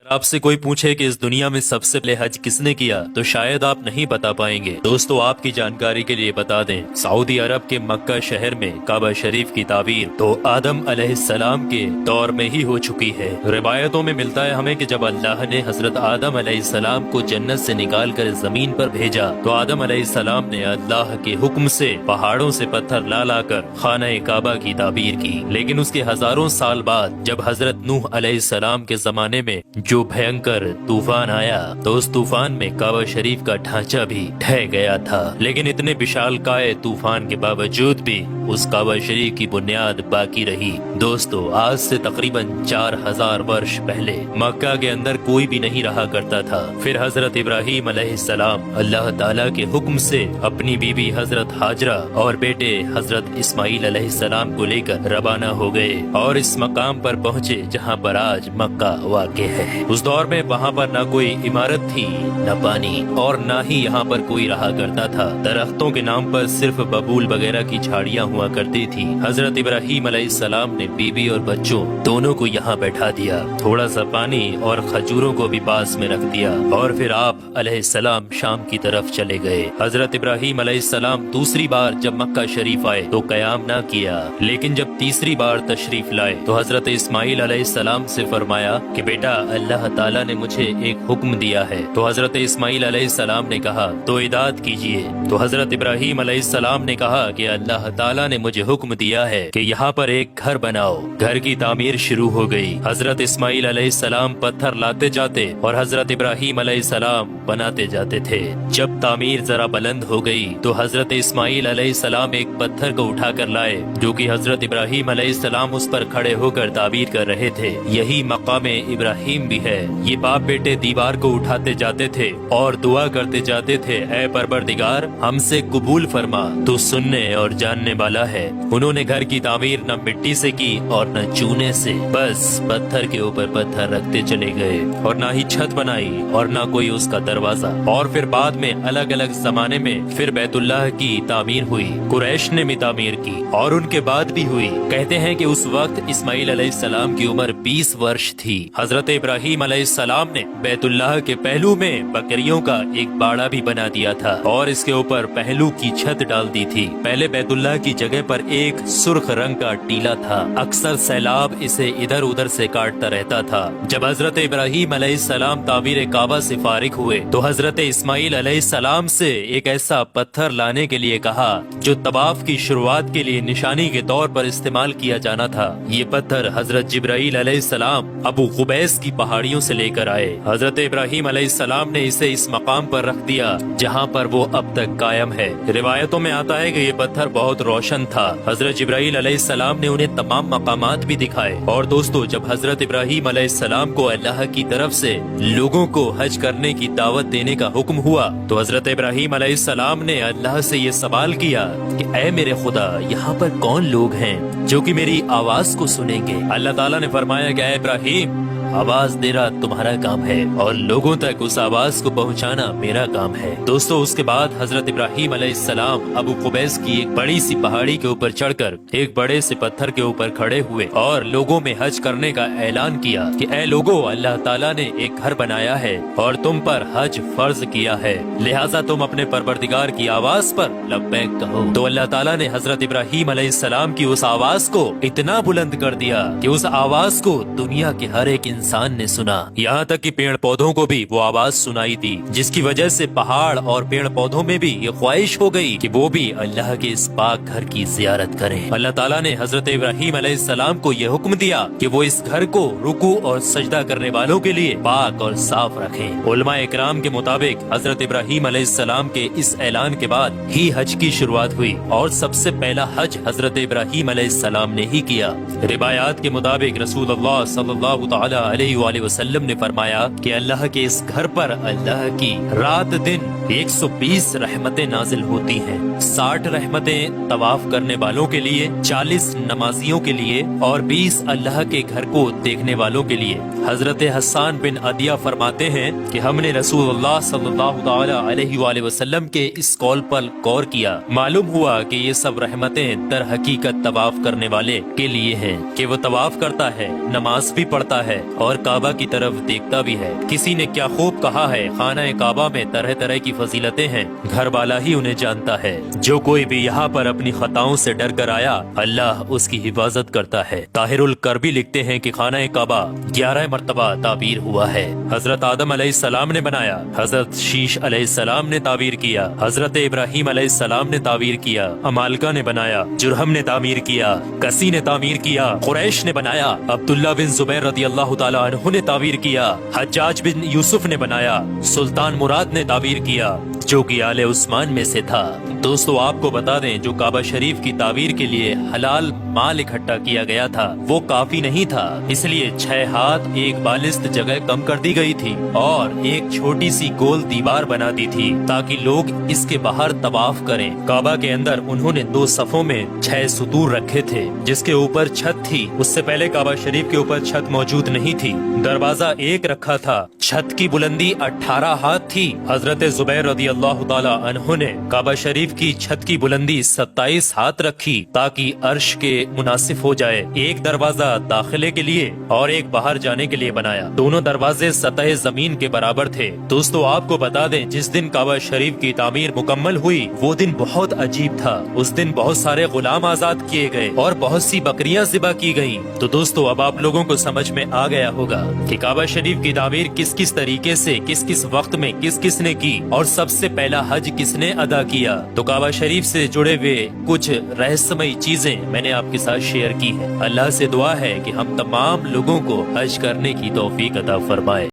آپ سے کوئی پوچھے کہ اس دنیا میں سب سے پہلے حج کس نے کیا تو شاید آپ نہیں بتا پائیں گے۔ دوستو آپ کی جانکاری کے لیے بتا دیں، سعودی عرب کے مکہ شہر میں کعبہ شریف کی تعمیر تو آدم علیہ السلام کے دور میں ہی ہو چکی ہے۔ روایتوں میں ملتا ہے ہمیں کہ جب اللہ نے حضرت آدم علیہ السلام کو جنت سے نکال کر زمین پر بھیجا تو آدم علیہ السلام نے اللہ کے حکم سے پہاڑوں سے پتھر لا کر خانہ کعبہ کی تعمیر کی، لیکن اس کے ہزاروں سال بعد جب حضرت نوح علیہ السلام کے زمانے میں جو بھینکر طوفان آیا تو اس طوفان میں کعبہ شریف کا ڈھانچہ بھی ڈھہ گیا تھا، لیکن اتنے وشال کائے طوفان کے باوجود بھی اس کعبہ شریف کی بنیاد باقی رہی۔ دوستو آج سے تقریباً 4000 ورش پہلے مکہ کے اندر کوئی بھی نہیں رہا کرتا تھا۔ پھر حضرت ابراہیم علیہ السلام اللہ تعالیٰ کے حکم سے اپنی بیوی حضرت ہاجرہ اور بیٹے حضرت اسماعیل علیہ السلام کو لے کر روانہ ہو گئے اور اس مقام پر پہنچے جہاں پر آج مکہ واقع ہے۔ اس دور میں وہاں پر نہ کوئی عمارت تھی، نہ پانی، اور نہ ہی یہاں پر کوئی رہا کرتا تھا۔ درختوں کے نام پر صرف ببول وغیرہ کی جھاڑیاں ہوا کرتی تھی۔ حضرت ابراہیم علیہ السلام نے بیوی اور بچوں دونوں کو یہاں بیٹھا دیا، تھوڑا سا پانی اور کھجوروں کو بھی پاس میں رکھ دیا، اور پھر آپ علیہ السلام شام کی طرف چلے گئے۔ حضرت ابراہیم علیہ السلام دوسری بار جب مکہ شریف آئے تو قیام نہ کیا، لیکن جب تیسری بار تشریف لائے تو حضرت اسماعیل علیہ السلام سے فرمایا کہ بیٹا اللہ تعالیٰ نے مجھے ایک حکم دیا ہے۔ تو حضرت اسماعیل علیہ السلام نے کہا تو اطاعت کیجیے۔ تو حضرت ابراہیم علیہ السلام نے کہا کہ اللہ تعالیٰ نے مجھے حکم دیا ہے کہ یہاں پر ایک گھر بناؤ۔ گھر کی تعمیر شروع ہو گئی۔ حضرت اسماعیل علیہ السلام پتھر لاتے جاتے اور حضرت ابراہیم علیہ السلام بناتے جاتے تھے۔ جب تعمیر ذرا بلند ہو گئی تو حضرت اسماعیل علیہ السلام ایک پتھر کو اٹھا کر لائے جو کہ حضرت ابراہیم علیہ السلام اس پر کھڑے ہو کر تعمیر کر رہے تھے۔ یہی مقام ابراہیم بھی ہے۔ یہ باپ بیٹے دیوار کو اٹھاتے جاتے تھے اور دعا کرتے جاتے تھے، اے پروردگار ہم سے قبول فرما، تو سننے اور جاننے والا ہے۔ انہوں نے گھر کی تعمیر نہ مٹی سے کی اور نہ چونے سے، بس پتھر کے اوپر پتھر رکھتے چلے گئے، اور نہ ہی چھت بنائی اور نہ کوئی اس کا دروازہ۔ اور پھر بعد میں الگ الگ زمانے میں پھر بیت اللہ کی تعمیر ہوئی، قریش نے بھی تعمیر کی اور ان کے بعد بھی ہوئی۔ کہتے ہیں کہ اس وقت اسماعیل علیہ السلام کی عمر 20 ورش تھی۔ حضرت ابراہیم علیہ السلام نے بیت اللہ کے پہلو میں بکریوں کا ایک باڑا بھی بنا دیا تھا اور اس کے اوپر پہلو کی چھت ڈال دی تھی۔ پہلے بیت اللہ کی جگہ پر ایک سرخ رنگ کا ٹیلا تھا، اکثر سیلاب اسے ادھر ادھر سے کاٹتا رہتا تھا۔ جب حضرت ابراہیم علیہ السلام تعمیر کعبہ سے فارغ ہوئے تو حضرت اسماعیل علیہ السلام سے ایک ایسا پتھر لانے کے لیے کہا جو طواف کی شروعات کے لیے نشانی کے طور پر استعمال کیا جانا تھا۔ یہ پتھر حضرت جبرائیل علیہ السلام ابو قبیس کی پہاڑیوں سے لے کر آئے۔ حضرت ابراہیم علیہ السلام نے اسے اس مقام پر رکھ دیا جہاں پر وہ اب تک قائم ہے۔ روایتوں میں آتا ہے کہ یہ پتھر بہت روشن تھا۔ حضرت جبرائیل علیہ السلام نے انہیں تمام مقامات بھی دکھائے۔ اور دوستو جب حضرت ابراہیم علیہ السلام کو اللہ کی طرف سے لوگوں کو حج کرنے کی دعوت دینے کا حکم ہوا تو حضرت ابراہیم علیہ السلام نے اللہ سے یہ سوال کیا کہ اے میرے خدا یہاں پر کون لوگ ہیں جو کہ میری آواز کو سنیں گے؟ اللہ تعالیٰ نے فرمایا کہ اے ابراہیم آواز دینا تمہارا کام ہے اور لوگوں تک اس آواز کو پہنچانا میرا کام ہے۔ دوستو اس کے بعد حضرت ابراہیم علیہ السلام ابو قبیس کی ایک بڑی سی پہاڑی کے اوپر چڑھ کر ایک بڑے سے پتھر کے اوپر کھڑے ہوئے اور لوگوں میں حج کرنے کا اعلان کیا کہ اے لوگوں اللہ تعالیٰ نے ایک گھر بنایا ہے اور تم پر حج فرض کیا ہے، لہٰذا تم اپنے پروردگار کی آواز پر لبیک کہو۔ تو اللہ تعالیٰ نے حضرت ابراہیم علیہ السلام کی اس آواز کو اتنا بلند کر دیا کہ اس آواز کو دنیا کے ہر ایک انسان نے سنا، یہاں تک کہ پیڑ پودوں کو بھی وہ آواز سنائی دی، جس کی وجہ سے پہاڑ اور پیڑ پودوں میں بھی یہ خواہش ہو گئی کہ وہ بھی اللہ کے اس پاک گھر کی زیارت کریں۔ اللہ تعالیٰ نے حضرت ابراہیم علیہ السلام کو یہ حکم دیا کہ وہ اس گھر کو رکوع اور سجدہ کرنے والوں کے لیے پاک اور صاف رکھیں۔ علماء اکرام کے مطابق حضرت ابراہیم علیہ السلام کے اس اعلان کے بعد ہی حج کی شروعات ہوئی اور سب سے پہلا حج حضرت ابراہیم علیہ السلام نے ہی کیا۔ روایات کے مطابق رسول اللہ صلی اللہ تعالی علیہ وآلہ وسلم نے فرمایا کہ اللہ کے اس گھر پر اللہ کی رات دن 120 رحمتیں نازل ہوتی ہیں، 60 رحمتیں طواف کرنے والوں کے لیے، 40 نمازیوں کے لیے اور 20 اللہ کے گھر کو دیکھنے والوں کے لیے۔ حضرت حسان بن عدیہ فرماتے ہیں کہ ہم نے رسول اللہ صلی اللہ تعالی علیہ وآلہ وسلم کے اس قول پر غور کیا، معلوم ہوا کہ یہ سب رحمتیں در حقیقت طواف کرنے والے کے لیے ہیں کہ وہ طواف کرتا ہے، نماز بھی پڑھتا ہے اور کعبہ کی طرف دیکھتا بھی ہے۔ کسی نے کیا خوب کہا ہے، خانہ کعبہ میں طرح طرح کی فضیلتیں ہیں، گھر والا ہی انہیں جانتا ہے۔ جو کوئی بھی یہاں پر اپنی خطاؤں سے ڈر کر آیا، اللہ اس کی حفاظت کرتا ہے۔ طاہر الکربی لکھتے ہیں کہ خانہ کعبہ 11 مرتبہ تعبیر ہوا ہے۔ حضرت آدم علیہ السلام نے بنایا، حضرت شیش علیہ السلام نے تعبیر کیا، حضرت ابراہیم علیہ السلام نے تعبیر کیا، عمالقہ نے بنایا، جرہم نے تعمیر کیا، کسی نے تعمیر کیا، قریش نے بنایا، عبداللہ بن زبیر رضی اللہ تعالی عنہ نے تعبیر کیا، حجاج بن یوسف نے بنایا، سلطان مراد نے تعبیر کیا جو کہ آل عثمان میں سے تھا۔ دوستو آپ کو بتا دیں، جو کعبہ شریف کی تعبیر کے لیے حلال مال اکٹھا کیا گیا تھا وہ کافی نہیں تھا، اس لیے 6 ہاتھ ایک بالست جگہ کم کر دی گئی تھی اور ایک چھوٹی سی گول دیوار بنا دی تھی تاکہ لوگ اس کے باہر طواف کریں۔ کعبہ کے اندر انہوں نے 2 صفوں میں 6 ستور رکھے تھے جس کے اوپر چھت تھی۔ اس سے پہلے کعبہ شریف کے اوپر چھت موجود نہیں تھی۔ دروازہ ایک رکھا تھا، چھت کی بلندی 18 ہاتھ تھی۔ حضرت زبیر رضی اللہ تعالی عنہ نے کعبہ شریف کی چھت کی بلندی 27 ہاتھ رکھی تاکہ عرش کے مناسب ہو جائے۔ ایک دروازہ داخلے کے لیے اور ایک باہر جانے کے لیے بنایا، دونوں دروازے سطح زمین کے برابر تھے۔ دوستو آپ کو بتا دیں، جس دن کعبہ شریف کی تعمیر مکمل ہوئی وہ دن بہت عجیب تھا۔ اس دن بہت سارے غلام آزاد کیے گئے اور بہت سی بکریاں ذبح کی گئیں۔ تو دوستو اب آپ لوگوں کو سمجھ میں آ گیا ہوگا کہ کعبہ شریف کی تعمیر کس کس طریقے سے، کس کس وقت میں کس کس نے کی اور سب سے پہلا حج کس نے ادا کیا۔ تو کعبہ شریف سے جڑے ہوئے کچھ رہسیائی چیزیں میں نے آپ کے ساتھ شیئر کی ہیں۔ اللہ سے دعا ہے کہ ہم تمام لوگوں کو حج کرنے کی توفیق عطا فرمائے۔